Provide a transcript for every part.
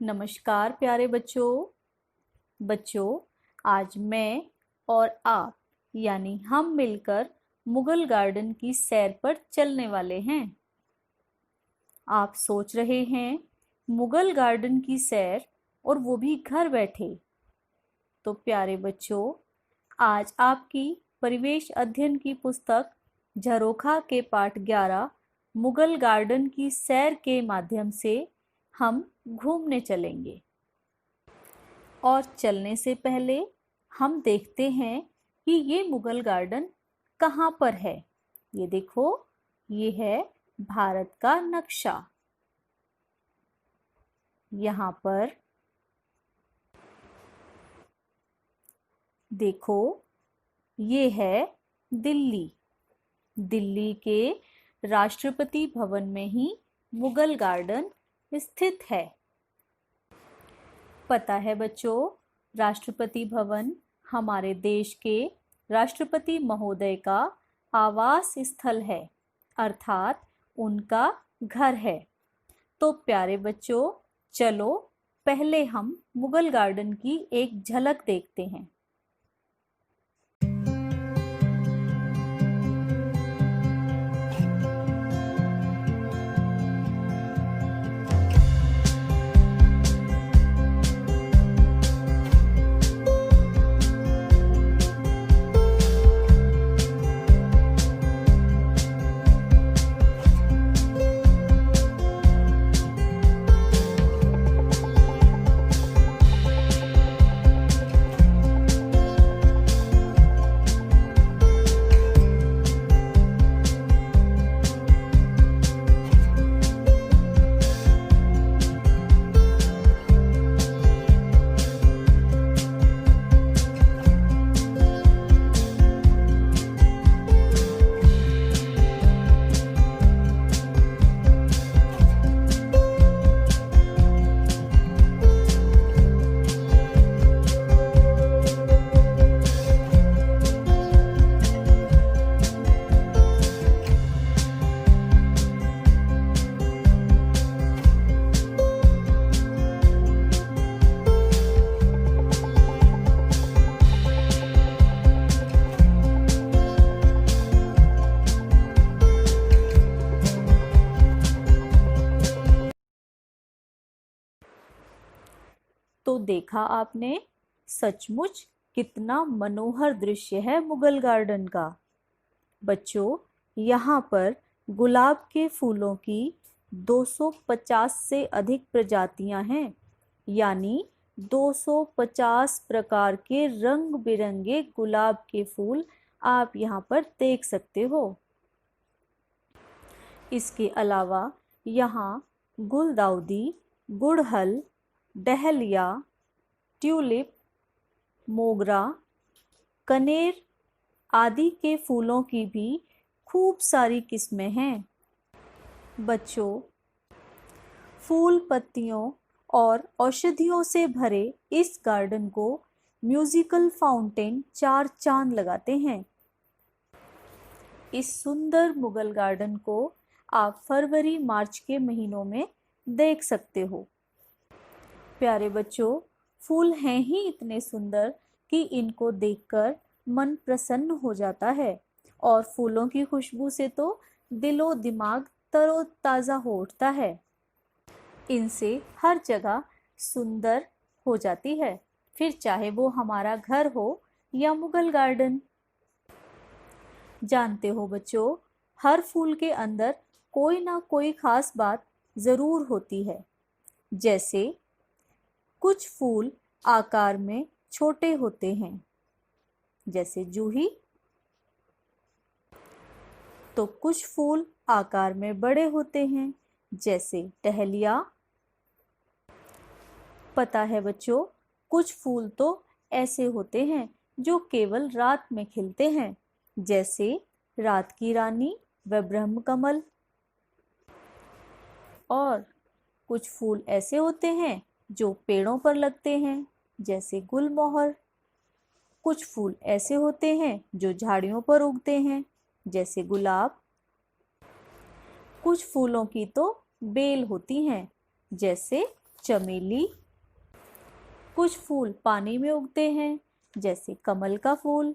नमस्कार प्यारे बच्चों, आज मैं और आप यानी हम मिलकर मुगल गार्डन की सैर पर चलने वाले हैं। आप सोच रहे हैं मुगल गार्डन की सैर, और वो भी घर बैठे। तो प्यारे बच्चों, आज आपकी परिवेश अध्ययन की पुस्तक झरोखा के पाठ 11 मुगल गार्डन की सैर के माध्यम से हम घूमने चलेंगे। और चलने से पहले हम देखते हैं कि ये मुगल गार्डन कहाँ पर है। ये देखो, ये है भारत का नक्शा। यहाँ पर देखो, ये है दिल्ली। दिल्ली के राष्ट्रपति भवन में ही मुगल गार्डन स्थित है। पता है बच्चों, राष्ट्रपति भवन हमारे देश के राष्ट्रपति महोदय का आवास स्थल है, अर्थात उनका घर है। तो प्यारे बच्चों, चलो पहले हम मुगल गार्डन की एक झलक देखते हैं। तो देखा आपने, सचमुच कितना मनोहर दृश्य है मुगल गार्डन का। बच्चों, यहाँ पर गुलाब के फूलों की 250 से अधिक प्रजातियां हैं, यानी 250 प्रकार के रंग बिरंगे गुलाब के फूल आप यहाँ पर देख सकते हो। इसके अलावा यहाँ गुलदाउदी, गुड़हल, डहलिया, ट्यूलिप, मोगरा, कनेर आदि के फूलों की भी खूब सारी किस्में हैं। बच्चों, फूल, पत्तियों और औषधियों से भरे इस गार्डन को म्यूजिकल फाउंटेन 4 चांद लगाते हैं। इस सुंदर मुगल गार्डन को आप फरवरी मार्च के महीनों में देख सकते हो। प्यारे बच्चों, फूल हैं ही इतने सुंदर कि इनको देखकर मन प्रसन्न हो जाता है, और फूलों की खुशबू से तो दिलो दिमाग तरोताज़ा हो उठता है। इनसे हर जगह सुंदर हो जाती है, फिर चाहे वो हमारा घर हो या मुगल गार्डन। जानते हो बच्चों, हर फूल के अंदर कोई ना कोई खास बात ज़रूर होती है। जैसे कुछ फूल आकार में छोटे होते हैं, जैसे जूही, तो कुछ फूल आकार में बड़े होते हैं, जैसे टहलिया। पता है बच्चों, कुछ फूल तो ऐसे होते हैं जो केवल रात में खिलते हैं, जैसे रात की रानी व ब्रह्म कमल। और कुछ फूल ऐसे होते हैं जो पेड़ों पर लगते हैं, जैसे गुलमोहर। कुछ फूल ऐसे होते हैं जो झाड़ियों पर उगते हैं, जैसे गुलाब। कुछ फूलों की तो बेल होती हैं, जैसे चमेली। कुछ फूल पानी में उगते हैं, जैसे कमल का फूल।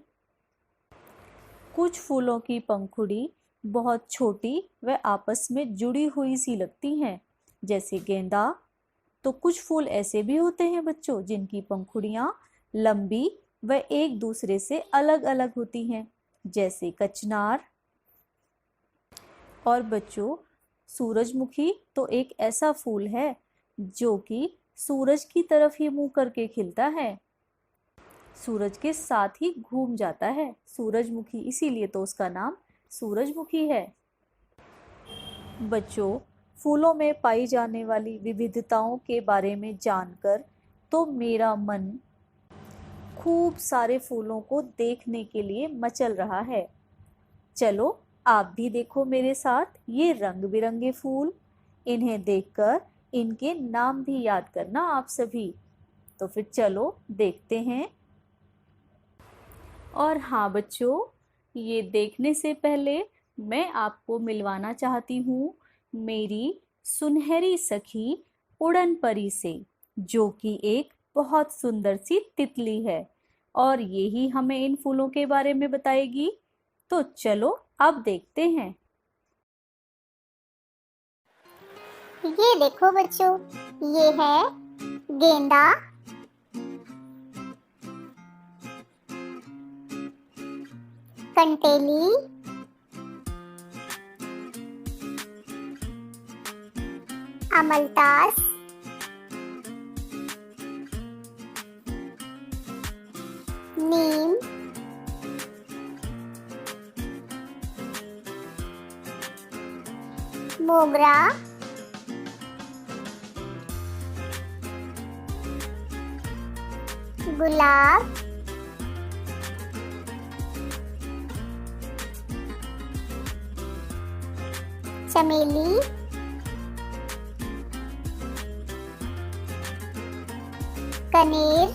कुछ फूलों की पंखुड़ी बहुत छोटी व आपस में जुड़ी हुई सी लगती हैं, जैसे गेंदा। तो कुछ फूल ऐसे भी होते हैं बच्चों, जिनकी पंखुड़ियाँ लंबी व एक दूसरे से अलग अलग होती हैं, जैसे कचनार। और बच्चों, सूरजमुखी तो एक ऐसा फूल है जो कि सूरज की तरफ ही मुंह करके खिलता है, सूरज के साथ ही घूम जाता है सूरजमुखी, इसीलिए तो उसका नाम सूरजमुखी है। बच्चों, फूलों में पाई जाने वाली विविधताओं के बारे में जानकर तो मेरा मन खूब सारे फूलों को देखने के लिए मचल रहा है। चलो आप भी देखो मेरे साथ ये रंग बिरंगे फूल। इन्हें देखकर इनके नाम भी याद करना आप सभी। तो फिर चलो देखते हैं। और हाँ बच्चों, ये देखने से पहले मैं आपको मिलवाना चाहती हूँ मेरी सुनहरी सखी उड़न परी से, जो कि एक बहुत सुंदर सी तितली है और यही हमें इन फूलों के बारे में बताएगी। तो चलो अब देखते हैं। ये देखो बच्चों, ये है गेंदा, कंटेली, अमलतास, नीम, मोगरा, गुलाब, चमेली, कनेर,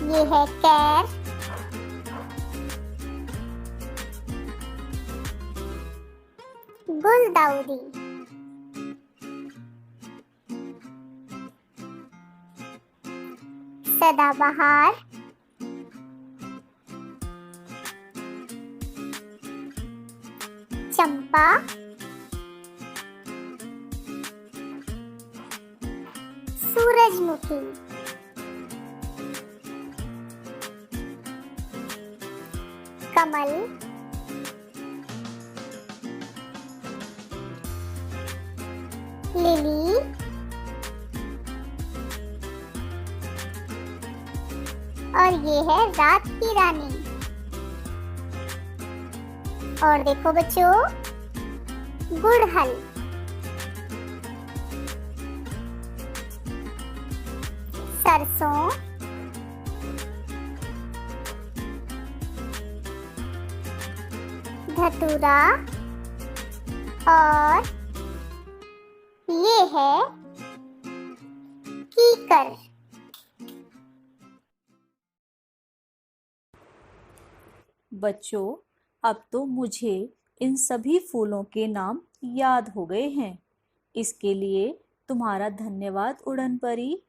ये है कैर, गुलदाउदी, सदाबहार, चंपा, सूरजमुखी, कमल, लिली, और ये है रात की रानी। और देखो बच्चों, गुड़हल, सरसों, धतूरा, और ये है कीकर। बच्चों, अब तो मुझे इन सभी फूलों के नाम याद हो गए हैं। इसके लिए तुम्हारा धन्यवाद उड़न परी।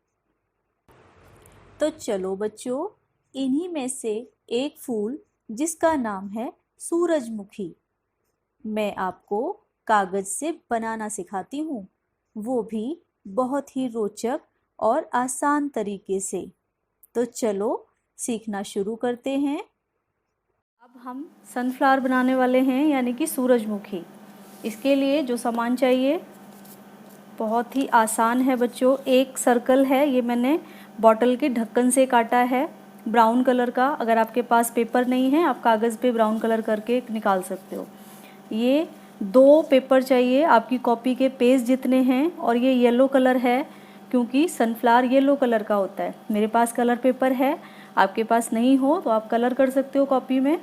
तो चलो बच्चों, इन्हीं में से एक फूल जिसका नाम है सूरजमुखी, मैं आपको कागज से बनाना सिखाती हूँ, वो भी बहुत ही रोचक और आसान तरीके से। तो चलो सीखना शुरू करते हैं। अब हम सनफ्लावर बनाने वाले हैं, यानी कि सूरजमुखी। इसके लिए जो सामान चाहिए बहुत ही आसान है बच्चों। एक सर्कल है, ये मैंने बॉटल के ढक्कन से काटा है, ब्राउन कलर का। अगर आपके पास पेपर नहीं है, आप कागज़ पे ब्राउन कलर करके निकाल सकते हो। ये 2 पेपर चाहिए आपकी कॉपी के पेज जितने हैं, और ये येलो कलर है क्योंकि सनफ्लावर येलो कलर का होता है। मेरे पास कलर पेपर है, आपके पास नहीं हो तो आप कलर कर सकते हो कॉपी में।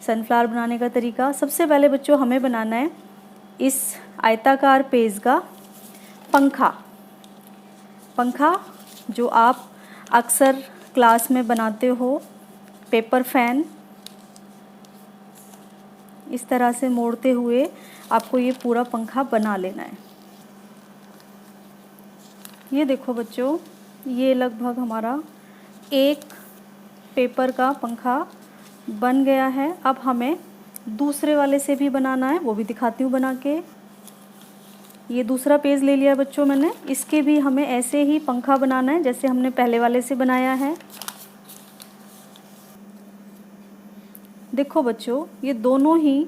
सनफ्लावर बनाने का तरीका, सबसे पहले बच्चों हमें बनाना है इस आयताकार पेज का पंखा जो आप अक्सर क्लास में बनाते हो, पेपर फैन। इस तरह से मोड़ते हुए आपको ये पूरा पंखा बना लेना है। ये देखो बच्चों, ये लगभग हमारा एक पेपर का पंखा बन गया है। अब हमें दूसरे वाले से भी बनाना है, वो भी दिखाती हूँ बना के। ये दूसरा पेज ले लिया बच्चों मैंने, इसके भी हमें ऐसे ही पंखा बनाना है जैसे हमने पहले वाले से बनाया है। देखो बच्चों, ये दोनों ही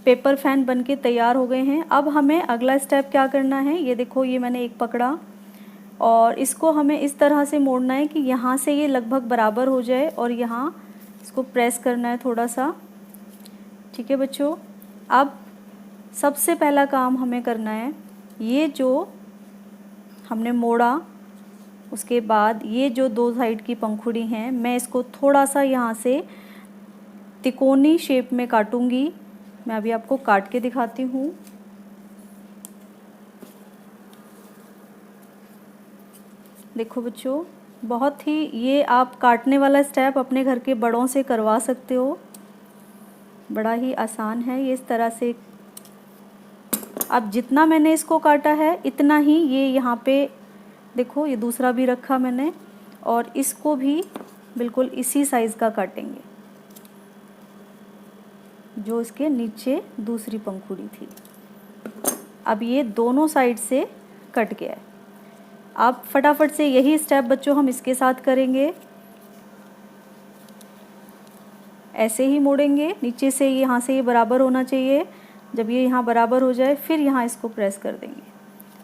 पेपर फैन बनके तैयार हो गए हैं। अब हमें अगला स्टेप क्या करना है, ये देखो, ये मैंने एक पकड़ा और इसको हमें इस तरह से मोड़ना है कि यहाँ से ये लगभग बराबर हो जाए और यहाँ इसको प्रेस करना है थोड़ा सा। ठीक है बच्चों, अब सबसे पहला काम हमें करना है, ये जो हमने मोड़ा उसके बाद ये जो दो साइड की पंखुड़ी हैं, मैं इसको थोड़ा सा यहाँ से तिकोनी शेप में काटूंगी। मैं अभी आपको काट के दिखाती हूँ। देखो बच्चों, बहुत ही ये आप काटने वाला स्टेप अपने घर के बड़ों से करवा सकते हो, बड़ा ही आसान है ये। इस तरह से अब जितना मैंने इसको काटा है इतना ही ये यहाँ पे देखो, ये दूसरा भी रखा मैंने और इसको भी बिल्कुल इसी साइज़ का काटेंगे जो इसके नीचे दूसरी पंखुड़ी थी। अब ये दोनों साइड से कट गया है। अब फटाफट से यही स्टेप बच्चों हम इसके साथ करेंगे। ऐसे ही मोड़ेंगे, नीचे से यहाँ से ये बराबर होना चाहिए। जब ये यहाँ बराबर हो जाए फिर यहाँ इसको प्रेस कर देंगे।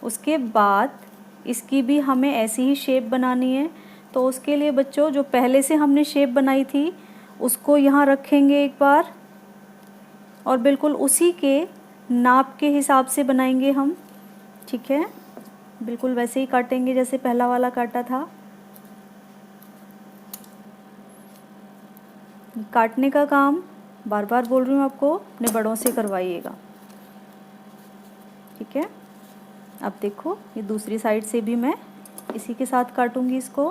उसके बाद इसकी भी हमें ऐसी ही शेप बनानी है। तो उसके लिए बच्चों, जो पहले से हमने शेप बनाई थी उसको यहाँ रखेंगे एक बार और बिल्कुल उसी के नाप के हिसाब से बनाएंगे हम। ठीक है, बिल्कुल वैसे ही काटेंगे जैसे पहला वाला काटा था। काटने का काम बार बार बोल रही हूँ आपको, अपने बड़ों से करवाइएगा। ठीक है, अब देखो, ये दूसरी साइड से भी मैं इसी के साथ काटूंगी इसको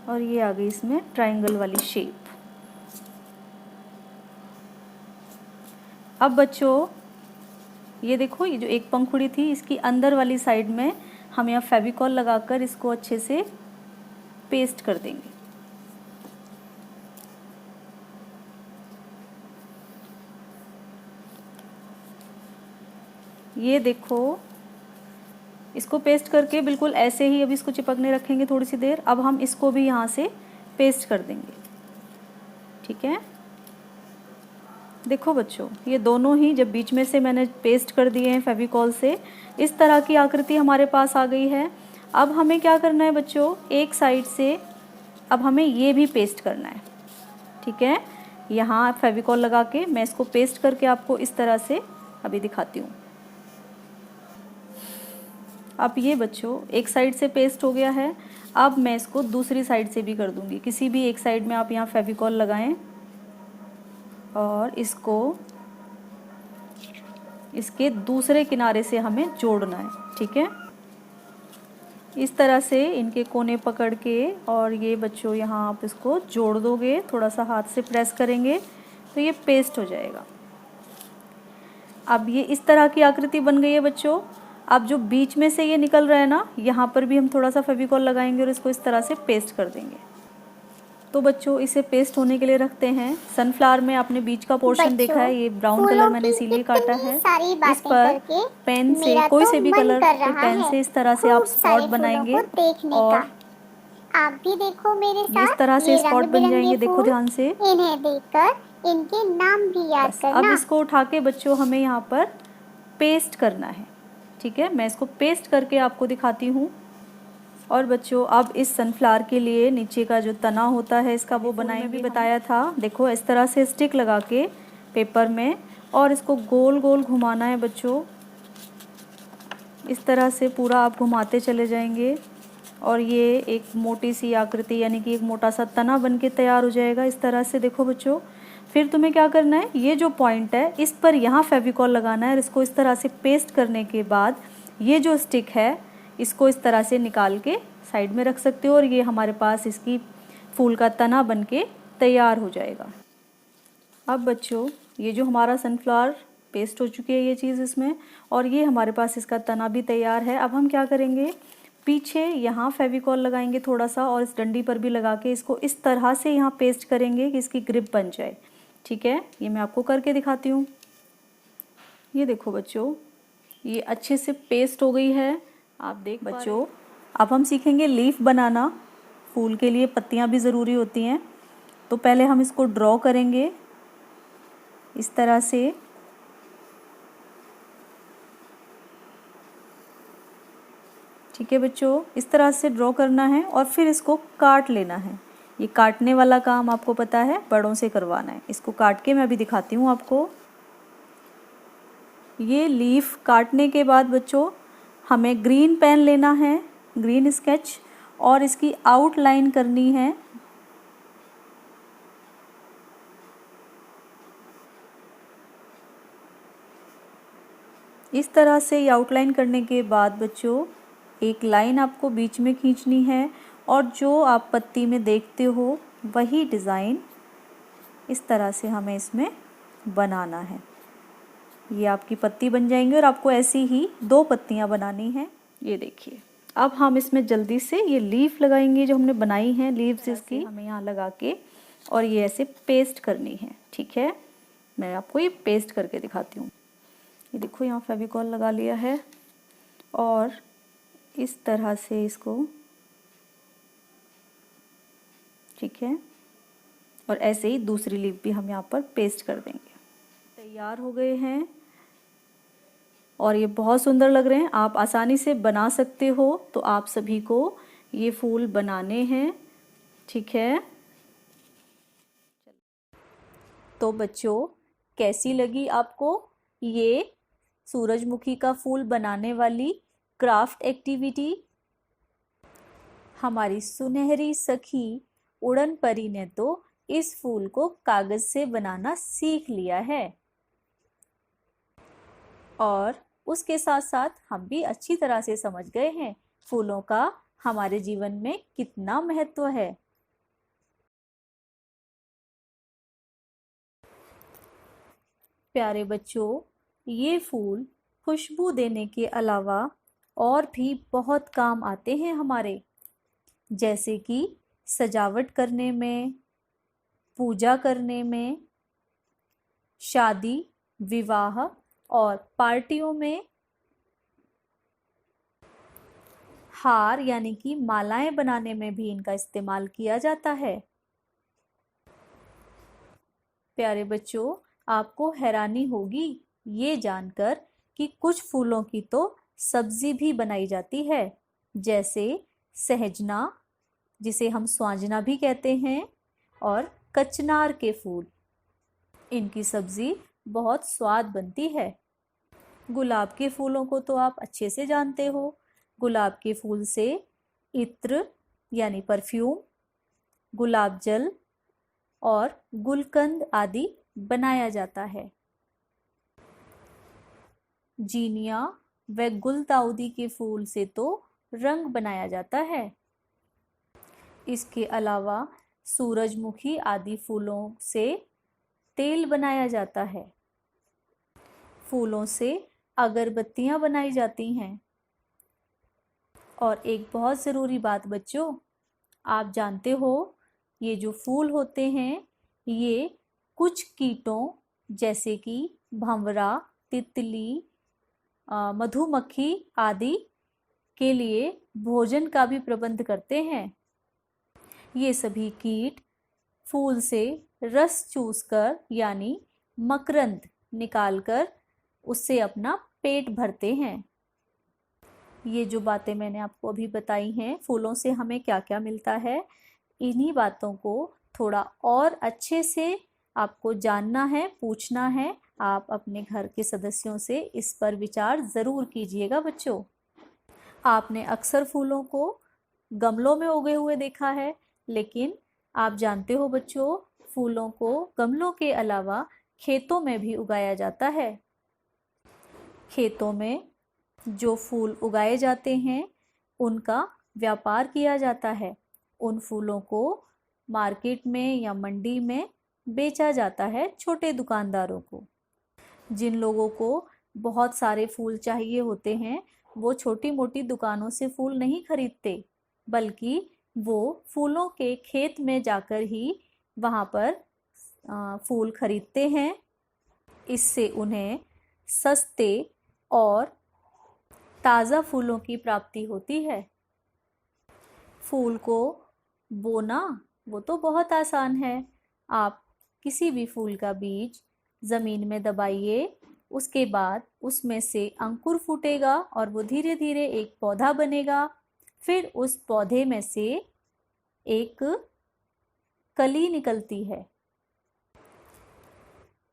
और ये आ गई इसमें ट्रायंगल वाली शेप। अब बच्चों, ये देखो, ये जो एक पंखुड़ी थी इसकी अंदर वाली साइड में हम यहाँ फेविकॉल लगाकर इसको अच्छे से पेस्ट कर देंगे। ये देखो, इसको पेस्ट करके बिल्कुल ऐसे ही अब इसको चिपकने रखेंगे थोड़ी सी देर। अब हम इसको भी यहाँ से पेस्ट कर देंगे। ठीक है, देखो बच्चों, ये दोनों ही जब बीच में से मैंने पेस्ट कर दिए हैं फेविकॉल से, इस तरह की आकृति हमारे पास आ गई है। अब हमें क्या करना है बच्चों, एक साइड से अब हमें ये भी पेस्ट करना है। ठीक है, यहाँ फेविकॉल लगा के मैं इसको पेस्ट करके आपको इस तरह से अभी दिखाती हूँ। अब ये बच्चों एक साइड से पेस्ट हो गया है। अब मैं इसको दूसरी साइड से भी कर दूँगी। किसी भी एक साइड में आप यहाँ फेविकॉल लगाएं और इसको इसके दूसरे किनारे से हमें जोड़ना है। ठीक है, इस तरह से इनके कोने पकड़ के और ये बच्चों यहाँ आप इसको जोड़ दोगे, थोड़ा सा हाथ से प्रेस करेंगे तो ये पेस्ट हो जाएगा। अब ये इस तरह की आकृति बन गई है बच्चों। अब जो बीच में से ये निकल रहा है ना, यहाँ पर भी हम थोड़ा सा फेविकॉल लगाएंगे और इसको इस तरह से पेस्ट कर देंगे। तो बच्चों, इसे पेस्ट होने के लिए रखते हैं। सनफ्लावर में आपने बीच का पोर्शन देखा है, ये ब्राउन कलर मैंने इसीलिए काटा है। इस पर पेन से, कोई से भी कलर के पेन से इस तरह से आप स्पॉट बनाएंगे और आप भी देखो मेरे साथ, इस तरह से स्पॉट बन जाएंगे। देखो ध्यान से, इन्हें देखकर इनके नाम भी याद करना। अब इसको उठा के बच्चों हमें यहाँ पर पेस्ट करना है। ठीक है, मैं इसको पेस्ट करके आपको दिखाती हूँ। और बच्चों, अब इस सनफ्लावर के लिए नीचे का जो तना होता है इसका वो बनाए भी बताया था। देखो, इस तरह से स्टिक लगा के पेपर में और इसको गोल गोल घुमाना है बच्चों। इस तरह से पूरा आप घुमाते चले जाएंगे और ये एक मोटी सी आकृति यानी कि एक मोटा सा तना बन के तैयार हो जाएगा इस तरह से। देखो बच्चों, फिर तुम्हें क्या करना है, ये जो पॉइंट है इस पर यहाँ फेविकॉल लगाना है और इसको इस तरह से पेस्ट करने के बाद ये जो स्टिक है इसको इस तरह से निकाल के साइड में रख सकते हो और ये हमारे पास इसकी फूल का तना बन के तैयार हो जाएगा। अब बच्चों ये जो हमारा सनफ्लावर पेस्ट हो चुकी है ये चीज़ इसमें, और ये हमारे पास इसका तना भी तैयार है। अब हम क्या करेंगे, पीछे यहाँ फेविकॉल लगाएंगे थोड़ा सा, और इस डंडी पर भी लगा के इसको इस तरह से यहाँ पेस्ट करेंगे कि इसकी ग्रिप बन जाए। ठीक है, ये मैं आपको करके दिखाती हूँ। ये देखो बच्चों, ये अच्छे से पेस्ट हो गई है, आप देख बच्चों। अब हम सीखेंगे लीफ बनाना। फूल के लिए पत्तियाँ भी ज़रूरी होती हैं, तो पहले हम इसको ड्रॉ करेंगे इस तरह से। ठीक है बच्चों, इस तरह से ड्रॉ करना है और फिर इसको काट लेना है। ये काटने वाला काम आपको पता है, बड़ों से करवाना है। इसको काट के मैं अभी दिखाती हूँ आपको। ये लीफ काटने के बाद बच्चों हमें ग्रीन पेन लेना है, ग्रीन स्केच, और इसकी आउटलाइन करनी है। इस तरह से ये आउटलाइन करने के बाद बच्चों एक लाइन आपको बीच में खींचनी है, और जो आप पत्ती में देखते हो वही डिज़ाइन इस तरह से हमें इसमें बनाना है। ये आपकी पत्ती बन जाएंगी, और आपको ऐसी ही 2 पत्तियां बनानी हैं। ये देखिए, अब हम इसमें जल्दी से ये लीफ लगाएंगे जो हमने बनाई हैं, लीव्स इसकी हमें यहाँ लगा के, और ये ऐसे पेस्ट करनी है। ठीक है, मैं आपको ये पेस्ट करके दिखाती हूँ। ये देखो, यहाँ फेविकॉल लगा लिया है, और इस तरह से इसको, ठीक है, और ऐसे ही दूसरी लीफ भी हम यहाँ पर पेस्ट कर देंगे। तैयार हो गए हैं, और ये बहुत सुंदर लग रहे हैं। आप आसानी से बना सकते हो, तो आप सभी को ये फूल बनाने हैं। ठीक है, तो बच्चों कैसी लगी आपको ये सूरजमुखी का फूल बनाने वाली क्राफ्ट एक्टिविटी? हमारी सुनहरी सखी उड़न परी ने तो इस फूल को कागज से बनाना सीख लिया है, और उसके साथ साथ हम भी अच्छी तरह से समझ गए हैं फूलों का हमारे जीवन में कितना महत्व है। प्यारे बच्चों, ये फूल खुशबू देने के अलावा और भी बहुत काम आते हैं हमारे, जैसे कि सजावट करने में, पूजा करने में, शादी, विवाह और पार्टियों में, हार यानी कि मालाएं बनाने में भी इनका इस्तेमाल किया जाता है। प्यारे बच्चों, आपको हैरानी होगी ये जानकर कि कुछ फूलों की तो सब्जी भी बनाई जाती है, जैसे सहजना, जिसे हम स्वांजना भी कहते हैं, और कचनार के फूल। इनकी सब्जी बहुत स्वाद बनती है। गुलाब के फूलों को तो आप अच्छे से जानते हो। गुलाब के फूल से इत्र यानी परफ्यूम, गुलाब जल और गुलकंद आदि बनाया जाता है। जीनिया व गुलदाउदी के फूल से तो रंग बनाया जाता है। इसके अलावा सूरजमुखी आदि फूलों से तेल बनाया जाता है। फूलों से अगरबत्तियां बनाई जाती हैं। और एक बहुत ज़रूरी बात बच्चों, आप जानते हो ये जो फूल होते हैं ये कुछ कीटों जैसे कि भंवरा, तितली, मधुमक्खी आदि के लिए भोजन का भी प्रबंध करते हैं। ये सभी कीट फूल से रस चूसकर यानी मकरंद निकालकर उससे अपना पेट भरते हैं। ये जो बातें मैंने आपको अभी बताई हैं, फूलों से हमें क्या क्या मिलता है, इन्हीं बातों को थोड़ा और अच्छे से आपको जानना है, पूछना है। आप अपने घर के सदस्यों से इस पर विचार ज़रूर कीजिएगा बच्चों। आपने अक्सर फूलों को गमलों में उगे हुए देखा है, लेकिन आप जानते हो बच्चों, फूलों को गमलों के अलावा खेतों में भी उगाया जाता है। खेतों में जो फूल उगाए जाते हैं उनका व्यापार किया जाता है। उन फूलों को मार्केट में या मंडी में बेचा जाता है छोटे दुकानदारों को। जिन लोगों को बहुत सारे फूल चाहिए होते हैं वो छोटी मोटी दुकानों से फूल नहीं खरीदते, बल्कि वो फूलों के खेत में जाकर ही वहाँ पर फूल खरीदते हैं। इससे उन्हें सस्ते और ताज़ा फूलों की प्राप्ति होती है। फूल को बोना वो तो बहुत आसान है। आप किसी भी फूल का बीज ज़मीन में दबाइए, उसके बाद उसमें से अंकुर फूटेगा और वो धीरे धीरे एक पौधा बनेगा। फिर उस पौधे में से एक कली निकलती है।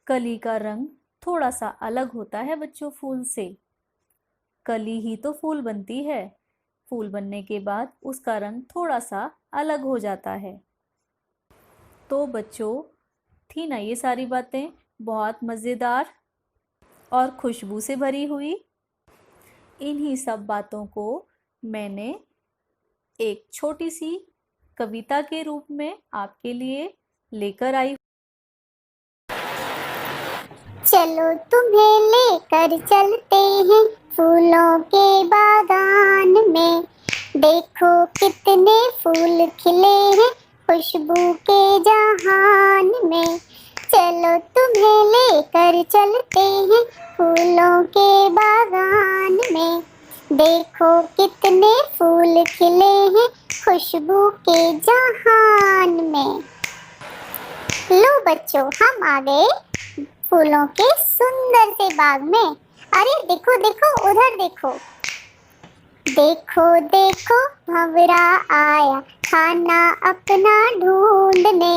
कली का रंग थोड़ा सा अलग होता है बच्चों फूल से। कली ही तो फूल बनती है। फूल बनने के बाद उसका रंग थोड़ा सा अलग हो जाता है। तो बच्चों, थी ना ये सारी बातें बहुत मज़ेदार और खुशबू से भरी हुई। इन्हीं सब बातों को मैंने एक छोटी सी कविता के रूप में आपके लिए लेकर आई। चलो तुम्हें लेकर चलते हैं फूलों के बागान में। देखो कितने फूल खिले हैं खुशबू के जहान में। चलो तुम्हें लेकर चलते हैं फूलों के बागान में। देखो कितने फूल खिले हैं खुशबू के जहान में। लो बच्चों, हम आ गए फूलों के सुंदर से बाग में। अरे देखो देखो, उधर देखो। देखो देखो भंवरा आया खाना अपना ढूंढने।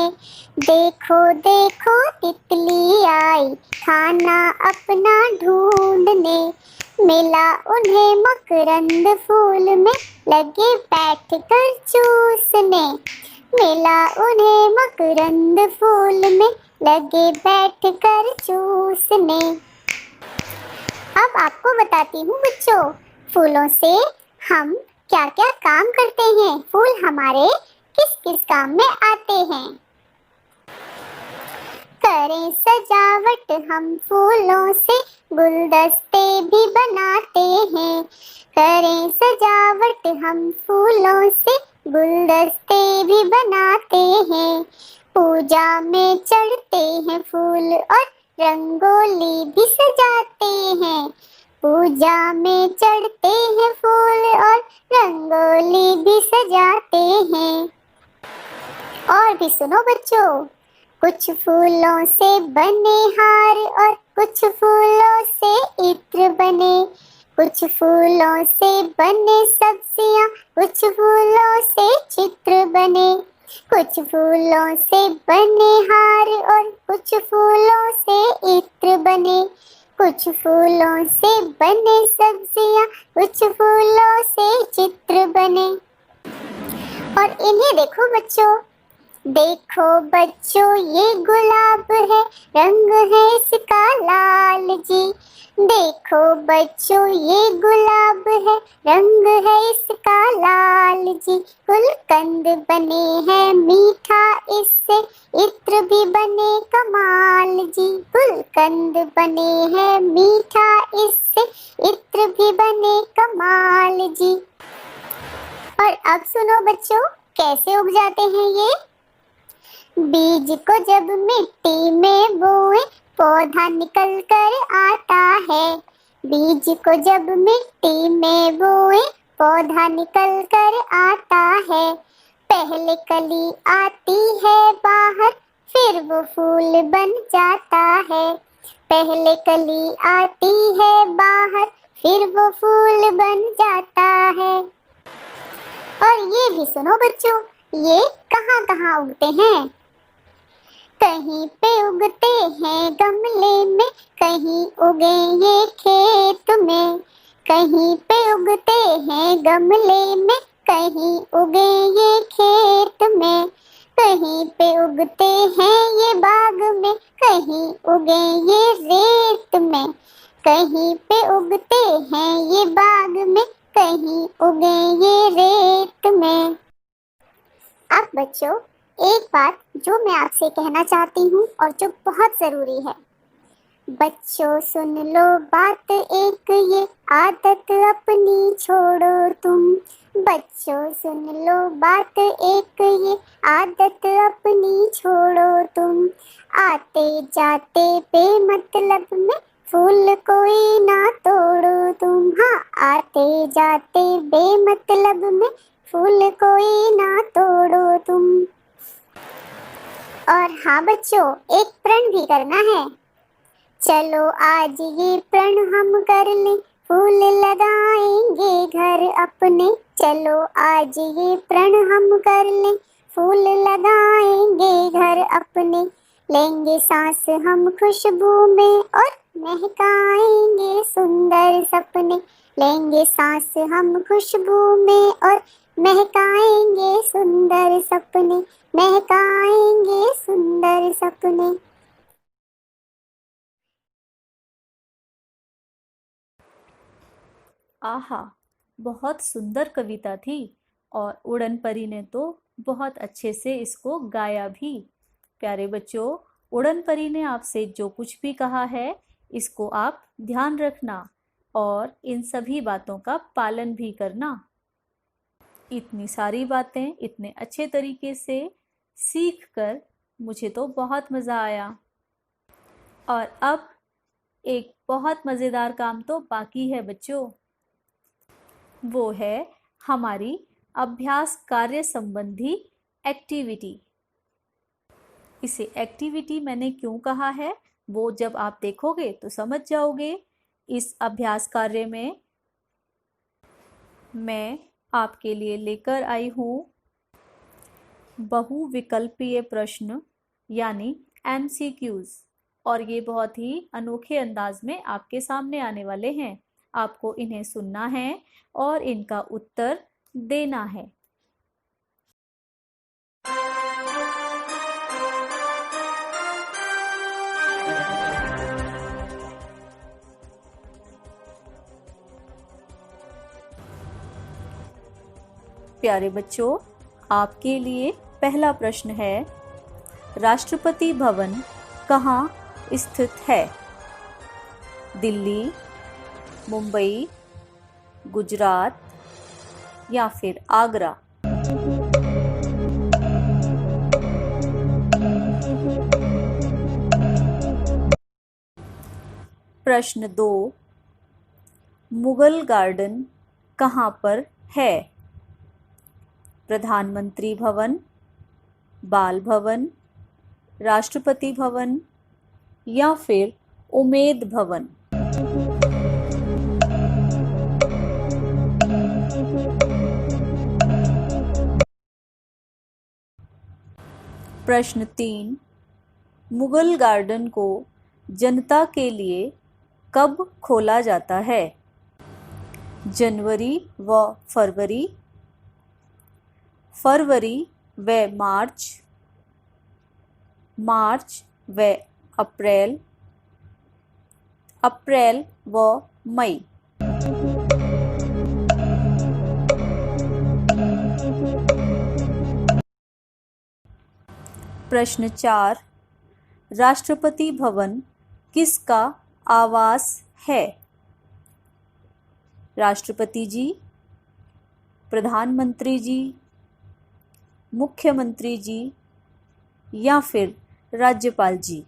देखो देखो तितली आई खाना अपना ढूंढने। मिला उन्हें मकरंद फूल में लगे बैठ कर चूसने। मिला उन्हें मकरंद फूल में लगे बैठ कर चूसने। अब आपको बताती हूँ बच्चों, फूलों से हम क्या क्या काम करते हैं, फूल हमारे किस किस काम में आते हैं। करें सजावट हम फूलों से गुलदस्ते भी बनाते हैं। करें सजावट हम फूलों से गुलदस्ते भी बनाते हैं। पूजा में चढ़ते हैं फूल और रंगोली भी सजाते हैं। पूजा में चढ़ते हैं फूल और रंगोली भी सजाते हैं। और भी सुनो बच्चों, कुछ फूलों से बने हार और कुछ फूलों से इत्र बने। कुछ फूलों से बने सब्जियां, कुछ फूलों से चित्र बने। कुछ फूलों से बने हार और कुछ फूलों से इत्र बने। कुछ फूलों से बने सब्जियां, कुछ फूलों से चित्र बने। और इन्हें देखो बच्चों, देखो बच्चों ये गुलाब है, रंग है इसका लाल जी। देखो बच्चों ये गुलाब है, रंग है इसका लाल जी। गुलकंद बने हैं मीठा इससे, इत्र भी बने कमाल जी। गुलकंद बने हैं मीठा इससे, इत्र भी बने कमाल जी। और अब सुनो बच्चों, कैसे उग जाते हैं ये। बीज को जब मिट्टी में बोए पौधा निकल कर आता है। बीज को जब मिट्टी में बोए पौधा निकल कर आता है। पहले कली आती है बाहर, फिर वो फूल बन जाता है। पहले कली आती है बाहर, फिर वो फूल बन जाता है। और ये भी सुनो बच्चों, ये कहाँ कहाँ उगते हैं। कहीं पे उगते हैं गमले में, कहीं उगे ये खेत में। कहीं पे उगते हैं गमले में, कहीं उगे ये खेत में। कहीं पे उगते हैं ये बाग में, कहीं उगे ये रेत में। कहीं पे उगते हैं ये बाग में, कहीं उगे ये रेत में। अब बच्चों, एक बात जो मैं आपसे कहना चाहती हूँ और जो बहुत ज़रूरी है। बच्चों सुन लो बात एक, ये आदत अपनी छोड़ो तुम। बच्चों सुन लो बात एक, ये आदत अपनी छोड़ो तुम। आते जाते बेमतलब में फूल कोई ना तोड़ो तुम। हाँ, आते जाते बेमतलब में फूल कोई ना तोड़ो तुम। और हाँ बच्चों, एक प्रण भी करना है। चलो आज ये प्रण हम कर लें, फूल लगाएंगे घर अपने। चलो आज ये प्रण हम कर लें, फूल लगाएंगे घर अपने। लेंगे सांस हम खुशबू में और महकाएंगे सुंदर सपने। लेंगे सांस हम खुशबू में और महकाएंगे सुंदर सपने। महकाएंगे सुंदर सपने। आहा, बहुत सुंदर कविता थी और उड़न परी ने तो बहुत अच्छे से इसको गाया भी। प्यारे बच्चों, उड़न परी ने आपसे जो कुछ भी कहा है इसको आप ध्यान रखना और इन सभी बातों का पालन भी करना। इतनी सारी बातें इतने अच्छे तरीके से सीख कर मुझे तो बहुत मज़ा आया। और अब एक बहुत मज़ेदार काम तो बाकी है बच्चों, वो है हमारी अभ्यास कार्य संबंधी एक्टिविटी। इसे एक्टिविटी मैंने क्यों कहा है वो जब आप देखोगे तो समझ जाओगे। इस अभ्यास कार्य में मैं आपके लिए लेकर आई हूँ बहुविकल्पीय प्रश्न यानी MCQs, और ये बहुत ही अनोखे अंदाज में आपके सामने आने वाले हैं। आपको इन्हें सुनना है और इनका उत्तर देना है। प्यारे बच्चों, आपके लिए पहला प्रश्न है, राष्ट्रपति भवन कहाँ स्थित है? दिल्ली, मुंबई, गुजरात या फिर आगरा? प्रश्न 2, मुगल गार्डन कहाँ पर है? प्रधानमंत्री भवन, बाल भवन, राष्ट्रपति भवन या फिर उमेद भवन? प्रश्न 3, मुगल गार्डन को जनता के लिए कब खोला जाता है? जनवरी व फरवरी, फरवरी व मार्च, मार्च व अप्रैल, अप्रैल व मई? प्रश्न 4, राष्ट्रपति भवन किसका आवास है? राष्ट्रपति जी, प्रधानमंत्री जी, मुख्यमंत्री जी या फिर राज्यपाल जी?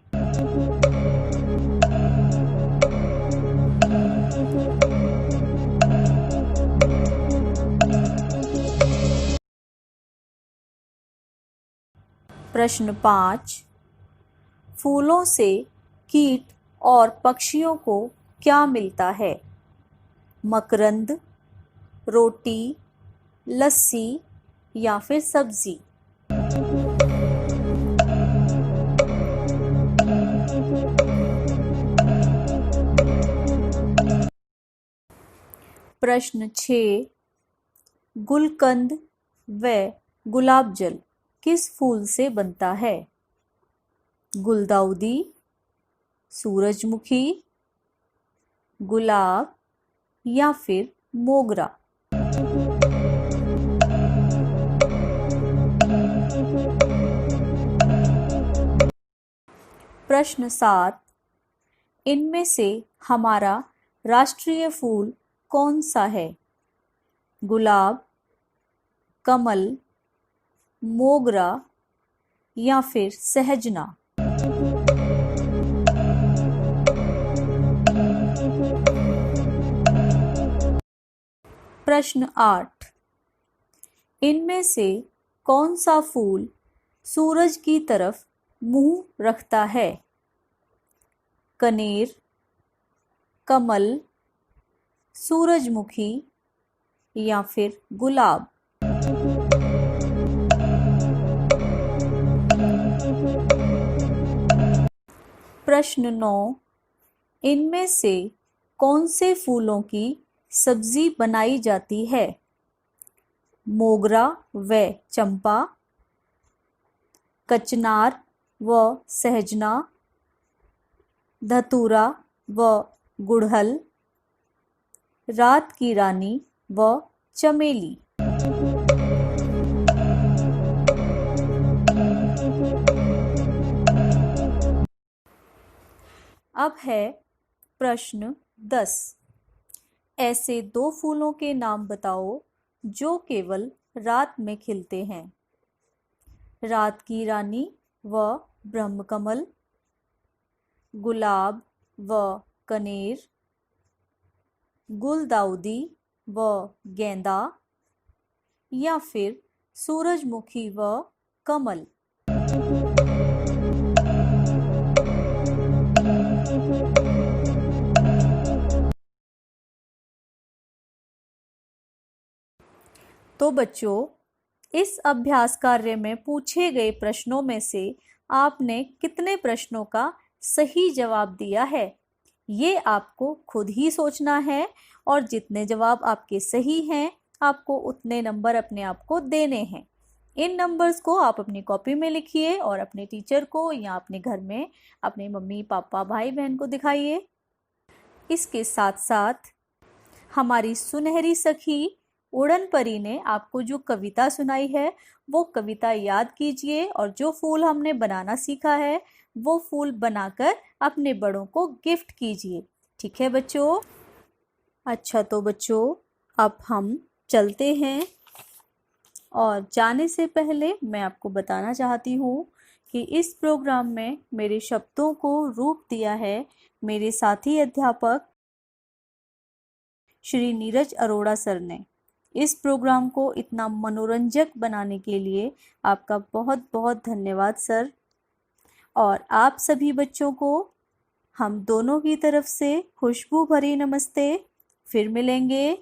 प्रश्न 5, फूलों से कीट और पक्षियों को क्या मिलता है? मकरंद, रोटी, लस्सी या फिर सब्जी? प्रश्न 6, गुलकंद व गुलाब जल किस फूल से बनता है? गुलदाउदी, सूरजमुखी, गुलाब या फिर मोगरा? प्रश्न 7, इनमें से हमारा राष्ट्रीय फूल कौन सा है? गुलाब, कमल, मोगरा या फिर सहजना? प्रश्न 8, इनमें से कौन सा फूल सूरज की तरफ मुंह रखता है? कनेर, कमल, सूरजमुखी या फिर गुलाब? प्रश्न 9, इनमें से कौन से फूलों की सब्जी बनाई जाती है? मोगरा व चंपा, कचनार व सहजना, धतूरा व गुड़हल, रात की रानी व चमेली? अब है प्रश्न 10, ऐसे 2 फूलों के नाम बताओ जो केवल रात में खिलते हैं। रात की रानी व ब्रह्मकमल, गुलाब व कनेर, गुलदाउदी व गेंदा या फिर सूरजमुखी व कमल? तो बच्चों, इस अभ्यास कार्य में पूछे गए प्रश्नों में से आपने कितने प्रश्नों का सही जवाब दिया है? ये आपको खुद ही सोचना है और जितने जवाब आपके सही हैं, आपको उतने नंबर अपने आप को देने हैं। इन नंबर्स को आप अपनी कॉपी में लिखिए और अपने टीचर को या अपने घर में अपने मम्मी पापा भाई बहन को दिखाइए। इसके साथ साथ हमारी सुनहरी सखी उड़न परी ने आपको जो कविता सुनाई है वो कविता याद कीजिए और जो फूल हमने बनाना सीखा है वो फूल बनाकर अपने बड़ों को गिफ्ट कीजिए। ठीक है बच्चों? अच्छा, तो बच्चों अब हम चलते हैं और जाने से पहले मैं आपको बताना चाहती हूँ कि इस प्रोग्राम में मेरे शब्दों को रूप दिया है मेरे साथी अध्यापक श्री नीरज अरोड़ा सर ने। इस प्रोग्राम को इतना मनोरंजक बनाने के लिए आपका बहुत बहुत धन्यवाद सर। और आप सभी बच्चों को हम दोनों की तरफ से खुशबू भरी नमस्ते। फिर मिलेंगे।